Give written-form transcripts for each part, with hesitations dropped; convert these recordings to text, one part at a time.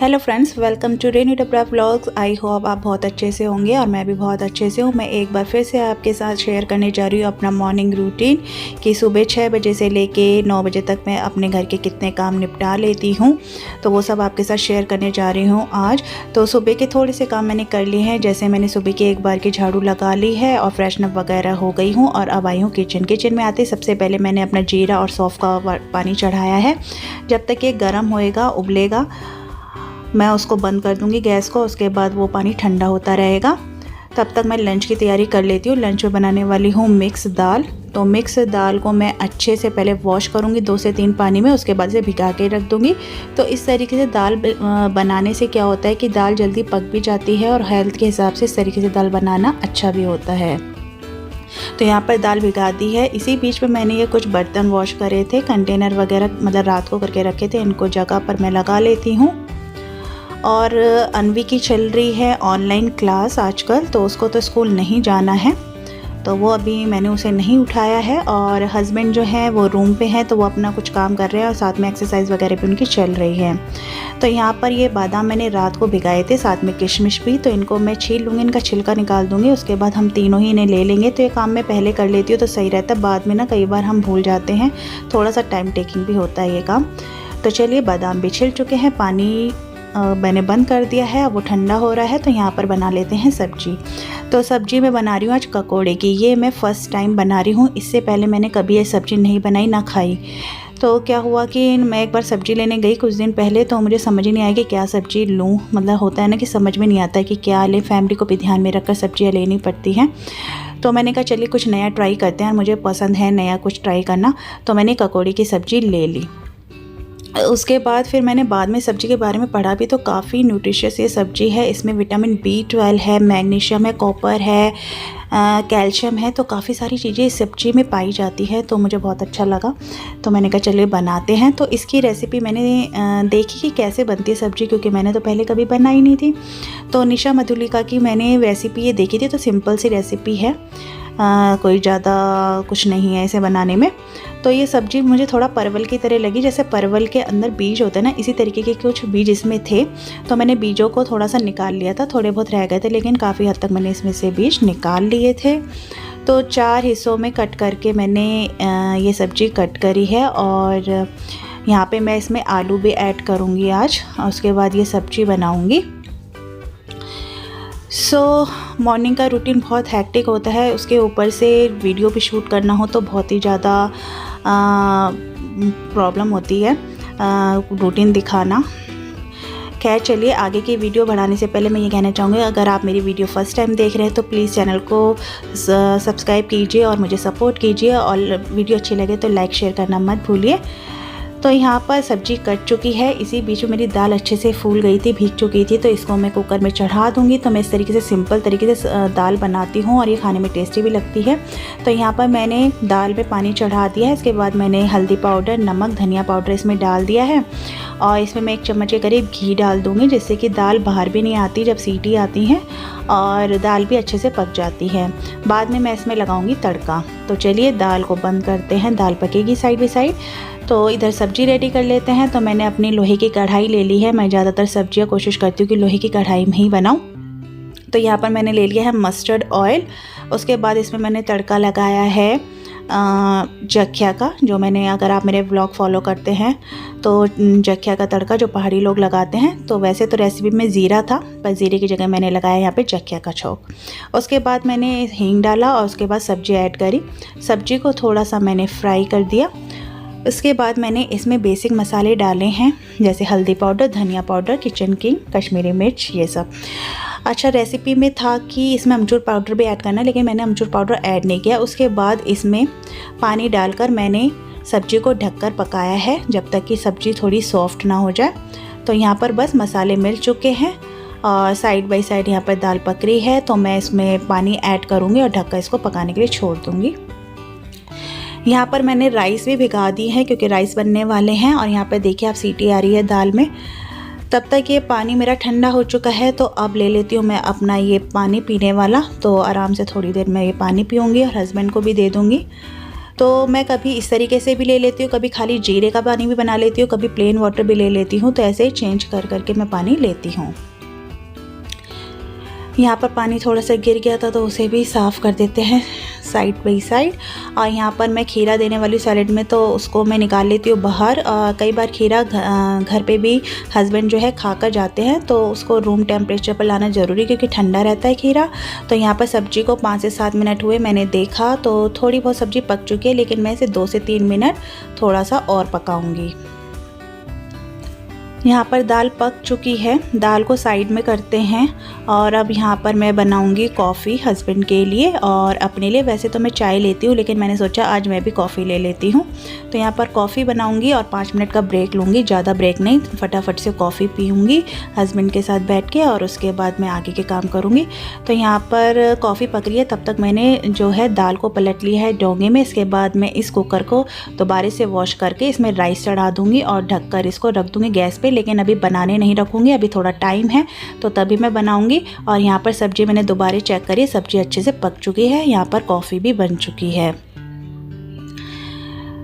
Hello friends, welcome to Renee Dabra vlogs. I hope आप बहुत अच्छे से होंगे और मैं भी बहुत अच्छे से हूँ। मैं एक बार फिर से आपके साथ शेयर करने जा रही हूँ अपना मॉर्निंग रूटीन कि सुबह 6 बजे से लेके 9 बजे तक मैं अपने घर के कितने काम निपटा लेती हूँ। तो वो सब आपके साथ शेयर करने जा रही हूँ आज। तो सुबह के थोड़े से काम मैंने कर लिए हैं, जैसे मैंने सुबह की एक बार की झाड़ू लगा ली है और फ्रेशनअप वगैरह हो गई हूँ और अब आई हूँ किचन में। आते सबसे पहले मैंने अपना जीरा और सौंफ का पानी चढ़ाया है। जब तक ये गर्म होएगा, उबलेगा, मैं उसको बंद कर दूंगी गैस को। उसके बाद वो पानी ठंडा होता रहेगा। तब तक मैं लंच की तैयारी कर लेती हूँ। लंच में बनाने वाली हूँ मिक्स दाल। तो मिक्स दाल को मैं अच्छे से पहले वॉश करूँगी 2 से 3 पानी में, उसके बाद इसे भिगा के रख दूँगी। तो इस तरीके से दाल बनाने से क्या होता है कि दाल जल्दी पक भी जाती है और हेल्थ के हिसाब से इस तरीके से दाल बनाना अच्छा भी होता है। तो यहाँ पर दाल भिगा दी है। इसी बीच में मैंने ये कुछ बर्तन वॉश करे थे, कंटेनर वगैरह मतलब रात को करके रखे थे, इनको जगह पर मैं लगा लेती हूँ। और अनवी की चल रही है ऑनलाइन क्लास आजकल, तो उसको तो स्कूल नहीं जाना है, तो वो अभी मैंने उसे नहीं उठाया है। और हस्बैंड जो है वो रूम पे हैं, तो वो अपना कुछ काम कर रहे हैं और साथ में एक्सरसाइज वगैरह भी उनकी चल रही है। तो यहाँ पर ये बादाम मैंने रात को भिगाए थे, साथ में किशमिश भी। तो इनको मैं छील लूँगी, इनका छिलका निकाल दूँगी, उसके बाद हम तीनों ही इन्हें ले लेंगे। तो ये काम मैं पहले कर लेती हूँ तो सही रहता है, बाद में ना कई बार हम भूल जाते हैं, थोड़ा सा टाइम टेकिंग भी होता है ये काम। तो चलिए, बादाम भी छिल चुके हैं, पानी मैंने बंद कर दिया है, अब वो ठंडा हो रहा है। तो यहाँ पर बना लेते हैं सब्जी। तो सब्जी मैं बना रही हूँ आज ककोड़े की। ये मैं फ़र्स्ट टाइम बना रही हूँ, इससे पहले मैंने कभी ये सब्ज़ी नहीं बनाई ना खाई। तो क्या हुआ कि मैं एक बार सब्ज़ी लेने गई कुछ दिन पहले, तो मुझे समझ ही नहीं आया कि क्या सब्ज़ी लूँ। मतलब होता है ना कि समझ में नहीं आता है कि क्या लें, फैमिली को भी ध्यान में रखकर सब्ज़ियाँ लेनी पड़ती हैं। तो मैंने कहा चलिए कुछ नया ट्राई करते हैं, मुझे पसंद है नया कुछ ट्राई करना। तो मैंने ककोड़े की सब्ज़ी ले ली। उसके बाद फिर मैंने बाद में सब्ज़ी के बारे में पढ़ा भी, तो काफ़ी न्यूट्रिशियस ये सब्ज़ी है। इसमें विटामिन B12 है, मैग्नीशियम है, कॉपर है, कैल्शियम है। तो काफ़ी सारी चीज़ें इस सब्ज़ी में पाई जाती है, तो मुझे बहुत अच्छा लगा। तो मैंने कहा चलिए बनाते हैं। तो इसकी रेसिपी मैंने देखी कि कैसे बनती है सब्ज़ी, क्योंकि मैंने तो पहले कभी बनाई नहीं थी। तो निशा मधुलिका की मैंने रेसिपी ये देखी थी, तो सिंपल सी रेसिपी है, कोई ज़्यादा कुछ नहीं है इसे बनाने में। तो ये सब्ज़ी मुझे थोड़ा परवल की तरह लगी, जैसे परवल के अंदर बीज होते हैं ना, इसी तरीके के कुछ बीज इसमें थे। तो मैंने बीजों को थोड़ा सा निकाल लिया था, थोड़े बहुत रह गए थे, लेकिन काफ़ी हद तक मैंने इसमें से बीज निकाल लिए थे। तो 4 हिस्सों में कट करके मैंने ये सब्ज़ी कट करी है। और यहाँ पे मैं इसमें आलू भी ऐड करूँगी आज, और उसके बाद ये सब्ज़ी बनाऊँगी। मॉर्निंग का रूटीन बहुत हैक्टिक होता है, उसके ऊपर से वीडियो भी शूट करना हो तो बहुत ही ज़्यादा प्रॉब्लम होती है रूटीन दिखाना। खैर चलिए, आगे की वीडियो बढ़ाने से पहले मैं ये कहना चाहूँगी, अगर आप मेरी वीडियो फर्स्ट टाइम देख रहे हैं तो प्लीज़ चैनल को सब्सक्राइब कीजिए और मुझे सपोर्ट कीजिए, और वीडियो अच्छी लगे तो लाइक शेयर करना मत भूलिए। तो यहाँ पर सब्ज़ी कट चुकी है। इसी बीच में मेरी दाल अच्छे से फूल गई थी, भीग चुकी थी, तो इसको मैं कुकर में चढ़ा दूँगी। तो मैं इस तरीके से सिंपल तरीके से दाल बनाती हूँ और ये खाने में टेस्टी भी लगती है। तो यहाँ पर मैंने दाल में पानी चढ़ा दिया है। इसके बाद मैंने हल्दी पाउडर, नमक, धनिया पाउडर इसमें डाल दिया है, और इसमें मैं 1 चम्मच के करीब घी डाल दूँगी, जिससे कि दाल बाहर भी नहीं आती जब सीटी आती हैं, और दाल भी अच्छे से पक जाती है। बाद में मैं इसमें लगाऊंगी तड़का। तो चलिए दाल को बंद करते हैं, दाल पकेगी साइड बाई साइड। तो इधर सब्ज़ी रेडी कर लेते हैं। तो मैंने अपनी लोहे की कढ़ाई ले ली है। मैं ज़्यादातर सब्जियां कोशिश करती हूँ कि लोहे की कढ़ाई में ही बनाऊँ। तो यहाँ पर मैंने ले लिया है मस्टर्ड ऑयल। उसके बाद इसमें मैंने तड़का लगाया है जख्या का, जो मैंने, अगर आप मेरे व्लॉग फॉलो करते हैं तो जख्या का तड़का जो पहाड़ी लोग लगाते हैं। तो वैसे तो रेसिपी में ज़ीरा था, पर ज़ीरे की जगह मैंने लगाया यहाँ पे जख्या का छौंक। उसके बाद मैंने हींग डाला और उसके बाद सब्ज़ी ऐड करी। सब्ज़ी को थोड़ा सा मैंने फ्राई कर दिया। उसके बाद मैंने इसमें बेसिक मसाले डाले हैं, जैसे हल्दी पाउडर, धनिया पाउडर, किचन किंग, कश्मीरी मिर्च, ये सब। अच्छा, रेसिपी में था कि इसमें अमचूर पाउडर भी ऐड करना है, लेकिन मैंने अमचूर पाउडर ऐड नहीं किया। उसके बाद इसमें पानी डालकर मैंने सब्ज़ी को ढककर पकाया है, जब तक कि सब्ज़ी थोड़ी सॉफ्ट ना हो जाए। तो यहाँ पर बस मसाले मिल चुके हैं और साइड बाय साइड यहाँ पर दाल पक रही है। तो मैं इसमें पानी ऐड करूँगी और ढककर इसको पकाने के लिए छोड़ दूँगी। यहाँ पर मैंने राइस भी भिगा दी है, क्योंकि राइस बनने वाले हैं। और यहाँ पर देखिए आप सीटी आ रही है दाल में। तब तक ये पानी मेरा ठंडा हो चुका है। तो अब ले लेती हूँ मैं अपना ये पानी पीने वाला। तो आराम से थोड़ी देर में ये पानी पीऊँगी और हस्बैंड को भी दे दूँगी। तो मैं कभी इस तरीके से भी ले लेती हूँ, कभी खाली जीरे का पानी भी बना लेती हूँ, कभी प्लेन वाटर भी ले लेती हूँ। तो ऐसे ही चेंज कर करके मैं पानी लेती हूँ। यहाँ पर पानी थोड़ा सा गिर गया था तो उसे भी साफ़ कर देते हैं साइड बाई साइड। और यहाँ पर मैं खीरा देने वाली सैलेड में, तो उसको मैं निकाल लेती हूँ बाहर। कई बार खीरा घर पे भी हस्बैंड जो है खा कर जाते हैं, तो उसको रूम टेम्परेचर पर लाना ज़रूरी, क्योंकि ठंडा रहता है खीरा। तो यहाँ पर सब्ज़ी को 5 से 7 मिनट हुए, मैंने देखा तो थोड़ी बहुत सब्ज़ी पक चुकी है, लेकिन मैं इसे 2 से 3 मिनट थोड़ा सा और पकाऊँगी। यहाँ पर दाल पक चुकी है, दाल को साइड में करते हैं। और अब यहाँ पर मैं बनाऊँगी कॉफ़ी हस्बैंड के लिए और अपने लिए। वैसे तो मैं चाय लेती हूँ, लेकिन मैंने सोचा आज मैं भी कॉफ़ी ले लेती हूँ। तो यहाँ पर कॉफ़ी बनाऊँगी और 5 मिनट का ब्रेक लूँगी, ज़्यादा ब्रेक नहीं, फटाफट से कॉफ़ी पीऊँगी हस्बैंड के साथ बैठ के, और उसके बाद मैं आगे के काम करूँगी। तो यहाँ पर कॉफ़ी पक रही है, तब तक मैंने जो है दाल को पलट लिया है डोंगे में। इसके बाद मैं इस कुकर को दोबारा से वॉश करके इसमें राइस चढ़ा दूँगी और ढककर इसको रख दूँगी गैस पे। लेकिन अभी बनाने नहीं रखूँगी, अभी थोड़ा टाइम है तो तभी मैं बनाऊँगी। और यहाँ पर सब्ज़ी मैंने दोबारा चेक करी, सब्ज़ी अच्छे से पक चुकी है। यहाँ पर कॉफ़ी भी बन चुकी है।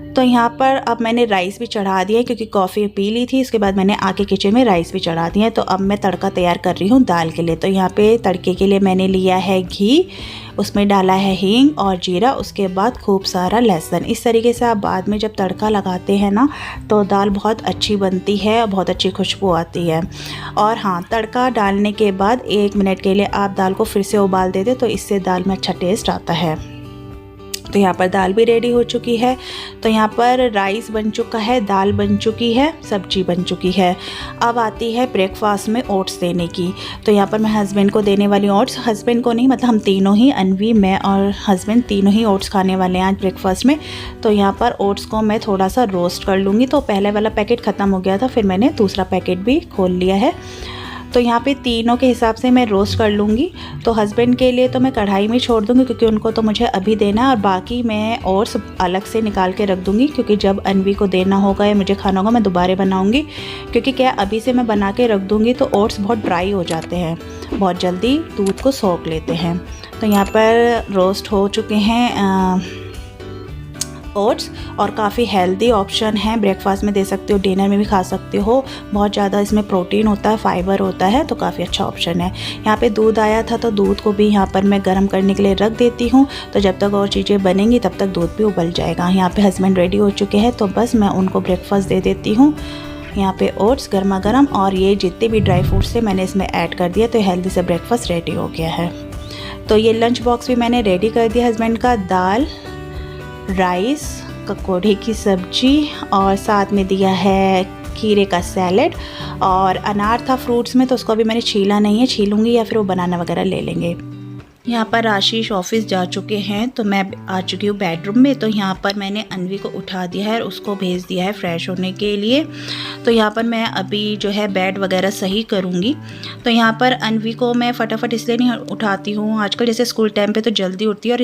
तो यहाँ पर अब मैंने राइस भी चढ़ा दिया है, क्योंकि कॉफ़ी पी ली थी। उसके बाद मैंने आके किचन में राइस भी चढ़ा दिया है। तो अब मैं तड़का तैयार कर रही हूँ दाल के लिए। तो यहाँ पे तड़के के लिए मैंने लिया है घी, उसमें डाला है हींग और जीरा, उसके बाद खूब सारा लहसुन। इस तरीके से आप बाद में जब तड़का लगाते हैं ना, तो दाल बहुत अच्छी बनती है और बहुत अच्छी खुशबू आती है। और हाँ, तड़का डालने के बाद 1 मिनट के लिए आप दाल को फिर से उबाल देते, तो इससे दाल में अच्छा टेस्ट आता है। तो यहाँ पर दाल भी रेडी हो चुकी है। तो यहाँ पर राइस बन चुका है, दाल बन चुकी है, सब्जी बन चुकी है। अब आती है ब्रेकफास्ट में ओट्स देने की। तो यहाँ पर मैं हस्बैंड को देने वाली ओट्स, हस्बैंड को नहीं, मतलब हम तीनों ही, अनवी, मैं और हस्बैंड तीनों ही ओट्स खाने वाले हैं आज ब्रेकफास्ट में। तो यहाँ पर ओट्स को मैं थोड़ा सा रोस्ट कर लूँगी। तो पहले वाला पैकेट ख़त्म हो गया था, फिर मैंने दूसरा पैकेट भी खोल लिया है। तो यहाँ पे तीनों के हिसाब से मैं रोस्ट कर लूँगी। तो हस्बैंड के लिए तो मैं कढ़ाई में छोड़ दूँगी, क्योंकि उनको तो मुझे अभी देना है, और बाकी मैं ओट्स अलग से निकाल के रख दूँगी, क्योंकि जब अनवी को देना होगा या मुझे खाना होगा मैं दोबारा बनाऊँगी। क्योंकि क्या, अभी से मैं बना के रख दूँगी तो ओट्स बहुत ड्राई हो जाते हैं, बहुत जल्दी दूध को सोख लेते हैं। तो यहाँ पर रोस्ट हो चुके हैं ओट्स, और काफ़ी हेल्दी ऑप्शन है, ब्रेकफास्ट में दे सकते हो, डिनर में भी खा सकते हो। बहुत ज़्यादा इसमें प्रोटीन होता है, फाइबर होता है, तो काफ़ी अच्छा ऑप्शन है। यहाँ पे दूध आया था, तो दूध को भी यहाँ पर मैं गर्म करने के लिए रख देती हूँ। तो जब तक और चीज़ें बनेंगी तब तक दूध भी उबल जाएगा। यहाँ पे हस्बैंड रेडी हो चुके हैं, तो बस मैं उनको ब्रेकफास्ट दे देती हूँ। यहाँ पे ओट्स गर्मा गर्म, और ये जितने भी ड्राई फ्रूट्स थे मैंने इसमें ऐड कर दिया, तो हेल्दी से ब्रेकफास्ट रेडी हो गया है। तो ये लंच बॉक्स भी मैंने रेडी कर दिया हस्बैंड का, दाल, राइस, ककोड़े की सब्जी, और साथ में दिया है खीरे का सैलेड। और अनार था फ्रूट्स में, तो उसको अभी मैंने छीला नहीं है, छीलूँगी या फिर वो बनाना वगैरह ले लेंगे। यहाँ पर आशीष ऑफिस जा चुके हैं, तो मैं आ चुकी हूँ बेडरूम में। तो यहाँ पर मैंने अनवी को उठा दिया है और उसको भेज दिया है फ्रेश होने के लिए। तो यहाँ पर मैं अभी जो है बेड वगैरह सही करूँगी। तो यहाँ पर अनवी को मैं फटाफट इसलिए नहीं उठाती हूँ, आजकल जैसे स्कूल टाइम पे तो जल्दी उठती है, और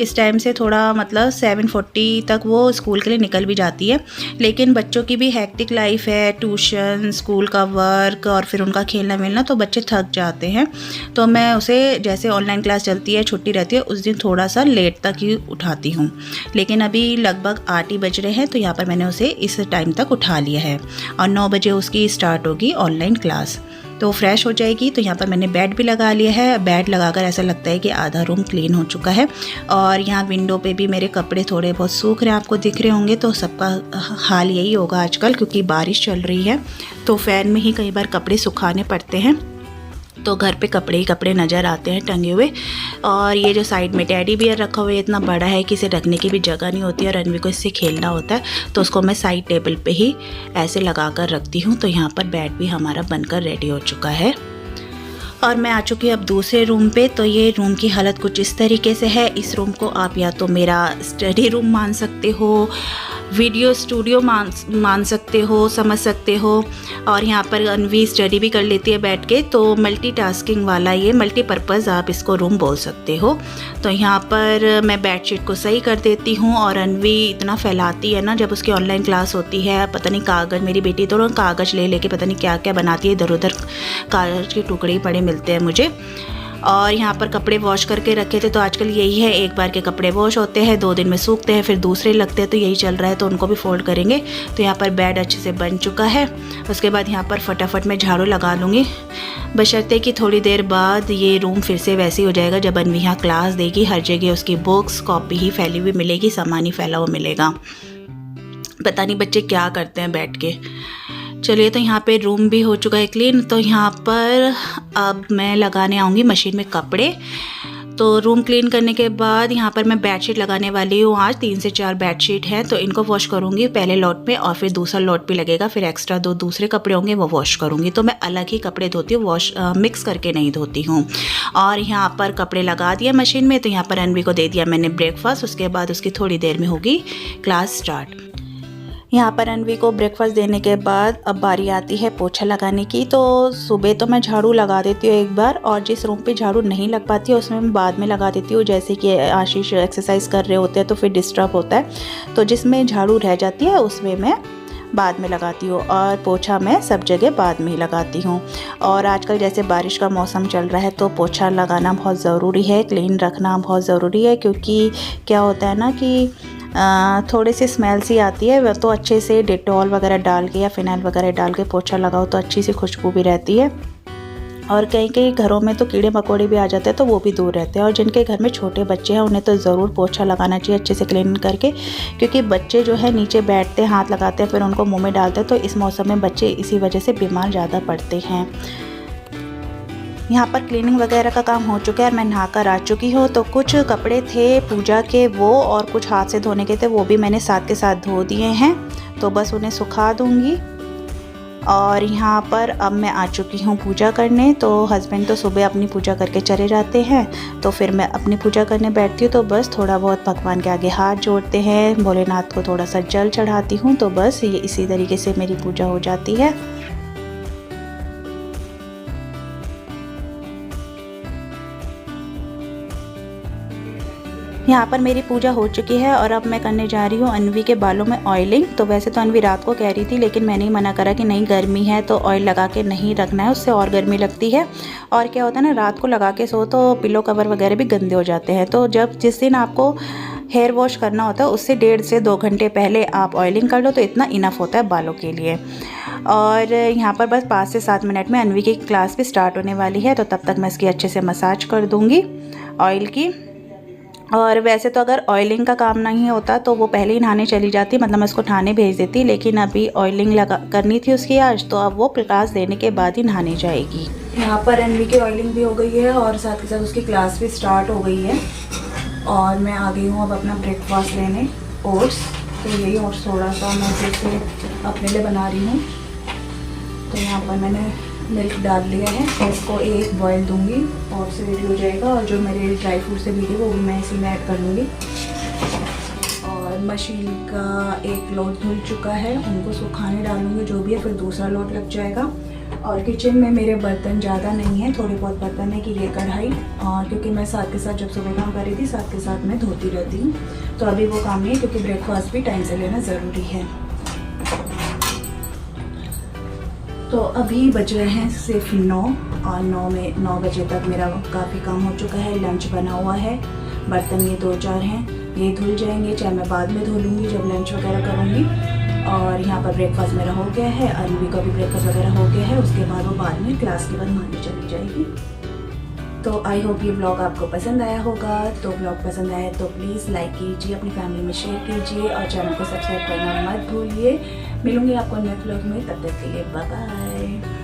इस टाइम से थोड़ा मतलब 7:40 तक वो स्कूल के लिए निकल भी जाती है। लेकिन बच्चों की भी हैक्टिक लाइफ है, ट्यूशन, स्कूल का वर्क और फिर उनका खेलना मिलना, तो बच्चे थक जाते हैं। तो मैं उसे जैसे ऑनलाइन क्लास चलती है, छुट्टी रहती है, उस दिन थोड़ा सा लेट तक ही उठाती हूँ। लेकिन अभी लगभग 8 ही बज रहे हैं, तो यहाँ पर मैंने उसे इस टाइम तक उठा लिया है, और 9 बजे उसकी स्टार्ट होगी ऑनलाइन क्लास। तो फ्रेश हो जाएगी। तो यहाँ पर मैंने बेड भी लगा लिया है। बेड लगाकर ऐसा लगता है कि आधा रूम क्लीन हो चुका है। और यहाँ विंडो पे भी मेरे कपड़े थोड़े बहुत सूख रहे हैं, आपको दिख रहे होंगे। तो सबका हाल यही होगा आजकल, क्योंकि बारिश चल रही है, तो फ़ैन में ही कई बार कपड़े सुखाने पड़ते हैं। तो घर पे कपड़े ही कपड़े नज़र आते हैं टंगे हुए। और ये जो साइड में टेडी बियर रखा हुआ है, इतना बड़ा है कि इसे रखने की भी जगह नहीं होती है, और अनवी को इससे खेलना होता है, तो उसको मैं साइड टेबल पे ही ऐसे लगा कर रखती हूँ। तो यहाँ पर बेड भी हमारा बनकर रेडी हो चुका है। और मैं आ चुकी अब दूसरे रूम पे। तो ये रूम की हालत कुछ इस तरीके से है। इस रूम को आप या तो मेरा स्टडी रूम मान सकते हो, वीडियो स्टूडियो मान सकते हो, समझ सकते हो। और यहाँ पर अनवी स्टडी भी कर लेती है बैठ के, तो मल्टीटास्किंग वाला ये मल्टीपर्पज़ आप इसको रूम बोल सकते हो। तो यहाँ पर मैं बेडशीट को सही कर देती हूँ, और अनवी इतना फैलाती है ना, जब उसकी ऑनलाइन क्लास होती है, पता नहीं कागज़, मेरी बेटी तो कागज़ ले लेके पता नहीं क्या क्या बनाती है, इधर उधर कागज़ के टुकड़े पड़े मिलते हैं मुझे। और यहाँ पर कपड़े वॉश करके रखे थे, तो आजकल यही है, एक बार के कपड़े वॉश होते हैं, 2 दिन में सूखते हैं, फिर दूसरे लगते हैं, तो यही चल रहा है, तो उनको भी फोल्ड करेंगे। तो यहाँ पर बेड अच्छे से बन चुका है। उसके बाद यहाँ पर फटाफट मैं झाड़ू लगा लूँगी, बशर्ते कि थोड़ी देर बाद ये रूम फिर से वैसे ही हो जाएगा जब अनवी यहाँ क्लास देगी। हर जगह उसकी बुक्स कॉपी ही फैली हुई मिलेगी, सामान ही फैला हुआ मिलेगा। पता नहीं बच्चे क्या करते हैं बैठ के। चलिए, तो यहाँ पे रूम भी हो चुका है क्लीन। तो यहाँ पर अब मैं लगाने आऊँगी मशीन में कपड़े। तो रूम क्लीन करने के बाद यहाँ पर मैं बेडशीट लगाने वाली हूँ। आज 3 से 4 बेडशीट हैं, तो इनको वॉश करूँगी पहले लॉट में, और फिर दूसरा लॉट भी लगेगा, फिर एक्स्ट्रा 2 दूसरे कपड़े होंगे वो वॉश करूँगी। तो मैं अलग ही कपड़े धोती हूँ, मिक्स करके नहीं धोती हूँ। और यहाँ पर कपड़े लगा दिया मशीन में। तो यहाँ पर अनवी को दे दिया मैंने ब्रेकफास्ट। उसके बाद उसकी थोड़ी देर में होगी क्लास स्टार्ट। यहाँ पर अनवी को ब्रेकफास्ट देने के बाद अब बारी आती है पोछा लगाने की। तो सुबह तो मैं झाड़ू लगा देती हूँ एक बार, और जिस रूम पे झाड़ू नहीं लग पाती है उसमें मैं बाद में लगा देती हूँ। जैसे कि आशीष एक्सरसाइज कर रहे होते हैं तो फिर डिस्टर्ब होता है, तो जिसमें झाड़ू रह जाती है उसमें मैं बाद में लगाती हूँ, और पोछा मैं सब जगह बाद में ही लगाती हूँ। और आजकल जैसे बारिश का मौसम चल रहा है तो पोछा लगाना बहुत ज़रूरी है, क्लीन रखना बहुत ज़रूरी है, क्योंकि क्या होता है ना कि थोड़ी सी स्मेल सी आती है। वह तो अच्छे से डेटॉल वगैरह डाल के या फिनाइल वगैरह डाल के पोछा लगाओ तो अच्छी सी खुशबू भी रहती है। और कई कई घरों में तो कीड़े मकोड़े भी आ जाते हैं, तो वो भी दूर रहते हैं। और जिनके घर में छोटे बच्चे हैं उन्हें तो ज़रूर पोछा लगाना चाहिए अच्छे से क्लीन करके, क्योंकि बच्चे जो है नीचे बैठते हैं, हाथ लगाते हैं, फिर उनको मुँह में डालते हैं, तो इस मौसम में बच्चे इसी वजह से बीमार ज़्यादा पड़ते हैं। यहाँ पर क्लीनिंग वगैरह का काम हो चुका है और मैं नहाकर आ चुकी हूँ। तो कुछ कपड़े थे पूजा के वो, और कुछ हाथ से धोने के थे, वो भी मैंने साथ के साथ धो दिए हैं। तो बस उन्हें सुखा दूँगी। और यहाँ पर अब मैं आ चुकी हूँ पूजा करने। तो हस्बैंड तो सुबह अपनी पूजा करके चले जाते हैं, तो फिर मैं अपनी पूजा करने बैठती हूँ। तो बस थोड़ा बहुत भगवान के आगे हाथ जोड़ते हैं, भोलेनाथ को थोड़ा सा जल चढ़ाती हूँ। तो बस ये इसी तरीके से मेरी पूजा हो जाती है। यहाँ पर मेरी पूजा हो चुकी है और अब मैं करने जा रही हूँ अनवी के बालों में ऑयलिंग। तो वैसे तो अनवी रात को कह रही थी, लेकिन मैंने ही मना करा कि नहीं गर्मी है तो ऑयल लगा के नहीं रखना है, उससे और गर्मी लगती है। और क्या होता है ना, रात को लगा के सो तो पिलो कवर वगैरह भी गंदे हो जाते हैं। तो जिस दिन आपको हेयर वॉश करना होता है उससे 1.5 से 2 घंटे पहले आप ऑयलिंग कर लो, तो इतना इनफ होता है बालों के लिए। और यहाँ पर बस 5 से 7 मिनट में अनवी की क्लास भी स्टार्ट होने वाली है, तो तब तक मैं इसकी अच्छे से मसाज कर दूँगी ऑयल की। और वैसे तो अगर ऑयलिंग का काम नहीं होता तो वो पहले ही नहाने चली जाती, मतलब मैं उसको नहाने भेज देती, लेकिन अभी ऑयलिंग करनी थी उसकी आज, तो अब वो क्लास देने के बाद ही नहाने जाएगी। यहाँ पर अनवी की ऑयलिंग भी हो गई है और साथ के साथ उसकी क्लास भी स्टार्ट हो गई है। और मैं आ गई हूँ अब अपना ब्रेकफास्ट लेने, ओट्स। तो यही ओट्स थोड़ा सा मैं जैसे अपने लिए बना रही हूँ। तो यहाँ पर मैंने मिल्क डाल लिया है, और इसको एक बॉयल दूंगी और से रेडी हो जाएगा। और जो मेरे ड्राई फ्रूट से भीगे वो भी मैं इसी में ऐड कर लूँगी। और मशीन का एक लोड धुल चुका है, उनको सुखाने डालूँगी जो भी है, फिर दूसरा लोड लग जाएगा। और किचन में मेरे बर्तन ज़्यादा नहीं है, थोड़े बहुत बर्तन है कि ये कढ़ाई, और क्योंकि मैं साथ के साथ जब सुबह काम कर रही थी साथ के साथ मैं धोती रहती हूँ, तो अभी वो काम नहीं है क्योंकि ब्रेकफास्ट भी टाइम से लेना ज़रूरी है। तो अभी बज रहे हैं सिर्फ 9, और 9 बजे तक मेरा काफ़ी काम हो चुका है। लंच बना हुआ है, बर्तन ये 2-4 हैं, ये धुल जाएंगे, चाहे मैं बाद में धो लूँगी जब लंच वगैरह करूँगी। और यहाँ पर ब्रेकफास्ट मेरा हो गया है, अनवी का भी ब्रेकफास्ट वगैरह हो गया है। उसके बाद वो बाद में क्लास के बाद नहाने चली जाएगी। तो आई होप ये ब्लॉग आपको पसंद आया होगा। तो ब्लॉग पसंद आया तो प्लीज़ लाइक कीजिए, अपनी फैमिली में शेयर कीजिए, और चैनल को सब्सक्राइब करना मत भूलिए। मिलूंगी आपको नेक्स्ट ब्लॉग में, तब तक के लिए बाय बाय।